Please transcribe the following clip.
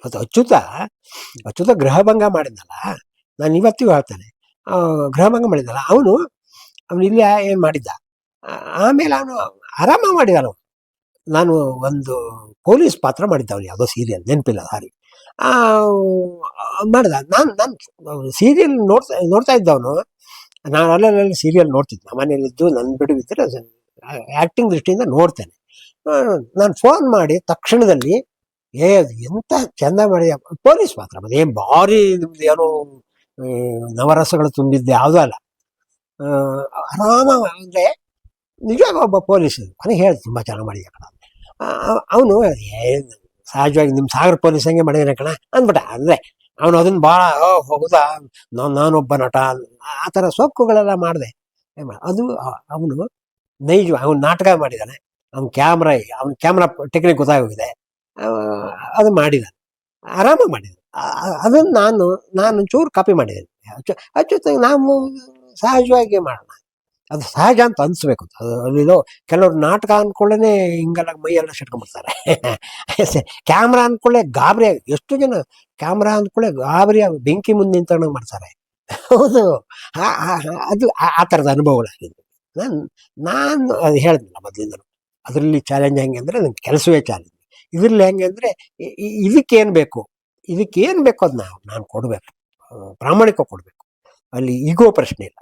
ಮತ್ತು ಅಚ್ಯುತ ಗೃಹಭಂಗ ಮಾಡಿದ್ನಲ್ಲ, ನಾನು ಇವತ್ತಿಗೂ ಹೇಳ್ತೇನೆ, ಗೃಹಭಂಗ ಮಾಡಿದ್ನಲ್ಲ ಅವನು ಇಲ್ಲಿ ಏನು ಮಾಡಿದ್ದ, ಆಮೇಲೆ ಅವನು ಆರಾಮ ಮಾಡಿದ. ನಾನು ಒಂದು ಪೊಲೀಸ್ ಪಾತ್ರ ಮಾಡಿದ್ದ ಅವನು, ಯಾವುದೋ ಸೀರಿಯಲ್ ನೆನಪಿಲ್ಲ ಸಾರಿ, ಮಾಡಿದ. ನಾನು ಸೀರಿಯಲ್ ನೋಡ್ತಾ ಇದ್ದವನು. ನಾನು ಅಲ್ಲಲ್ಲಿ ಸೀರಿಯಲ್ ನೋಡ್ತಿದ್ದೆ, ಮನೆಯಲ್ಲಿದ್ದು ನನ್ನ ಬಿಡುವಿದ್ದರೆ ಆ್ಯಕ್ಟಿಂಗ್ ದೃಷ್ಟಿಯಿಂದ ನೋಡ್ತೇನೆ. ನಾನು ಫೋನ್ ಮಾಡಿ ತಕ್ಷಣದಲ್ಲಿ ಅದು ಎಂಥ ಚೆಂದ ಮಾಡಿದ ಪೊಲೀಸ್ ಪಾತ್ರ, ಮತ್ತೆ ಏನು ಭಾರಿ ನಿಮ್ದು ಏನೋ ನವರಸಗಳು ತುಂಬಿದ್ದು ಯಾವುದೂ ಅಲ್ಲ, ಆರಾಮ ಅಂದರೆ ನಿಜವಾಗ ಒಬ್ಬ ಪೊಲೀಸ್ ನನಗೆ ಹೇಳಿ ತುಂಬ ಚೆನ್ನಾಗಿ ಮಾಡಿದ ಕಣ. ಅವನು ಸಹಜವಾಗಿ ನಿಮ್ಮ ಸಾಗರ ಪೊಲೀಸ್ ಹಂಗೆ ಮಾಡಿದಾನೆ ಕಣ ಅಂದ್ಬಿಟ್ಟ. ಅಂದರೆ ಅವನು ಅದನ್ನು ಭಾಳ ಹೌದಾ ನಾನೊಬ್ಬ ನಟ ಆ ಥರ ಸೊಕ್ಕುಗಳೆಲ್ಲ ಮಾಡಿದೆ. ಅದು ಅವನು ನೈಜ, ಅವನು ನಾಟಕ ಮಾಡಿದ್ದಾನೆ, ಅವ್ನ ಕ್ಯಾಮ್ರಾ ಟೆಕ್ನಿಕ್ ಗೊತ್ತಾಗೋಗಿದೆ, ಅದು ಮಾಡಿದ್ದಾನೆ, ಆರಾಮಾಗಿ ಮಾಡಿದ್ದಾನೆ. ಅದನ್ನು ನಾನು ಚೂರು ಕಾಪಿ ಮಾಡಿದ್ದೇನೆ. ಅಚ್ಚುತ್ತಾಗಿ ನಾವು ಸಹಜವಾಗಿ ಮಾಡೋಣ, ಅದು ಸಹಜ ಅಂತ ಅನಿಸ್ಬೇಕು. ಅಲ್ಲಿರೋ ಕೆಲವರು ನಾಟಕ ಅಂದ್ಕೊಳ್ಳೇ ಹಿಂಗೆಲ್ಲ ಮೈಯೆಲ್ಲ ಸಿಟ್ಕೊಂಡ್ಬಿಡ್ತಾರೆ. ಕ್ಯಾಮ್ರಾ ಅಂದ್ಕೊಳ್ಳೆ ಗಾಬರಿ, ಎಷ್ಟು ಜನ ಕ್ಯಾಮ್ರಾ ಅಂದ್ಕೊಳ್ಳೆ ಗಾಬರಿ ಬೆಂಕಿ ಮುಂದೆ ನಿಂತ್ಕೊಂಡಂಗೆ ಮಾಡ್ತಾರೆ. ಹೌದು, ಅದು ಆ ಥರದ ಅನುಭವಗಳಾಗಿದ್ದು. ನಾನು ಅದು ಹೇಳಿದ್ನಲ್ಲ ಮೊದಲಿಂದ, ಅದರಲ್ಲಿ ಚಾಲೆಂಜ್ ಹೆಂಗೆ ಅಂದರೆ ನನ್ನ ಕೆಲಸವೇ ಚಾಲೆಂಜ್. ಇದರಲ್ಲಿ ಹೆಂಗೆ ಅಂದರೆ ಇದಕ್ಕೇನು ಬೇಕು ಅದು ನಾನು ಕೊಡಬೇಕು, ಪ್ರಾಮಾಣಿಕ ಕೊಡಬೇಕು, ಅಲ್ಲಿ ಈಗೋ ಪ್ರಶ್ನೆ ಇಲ್ಲ.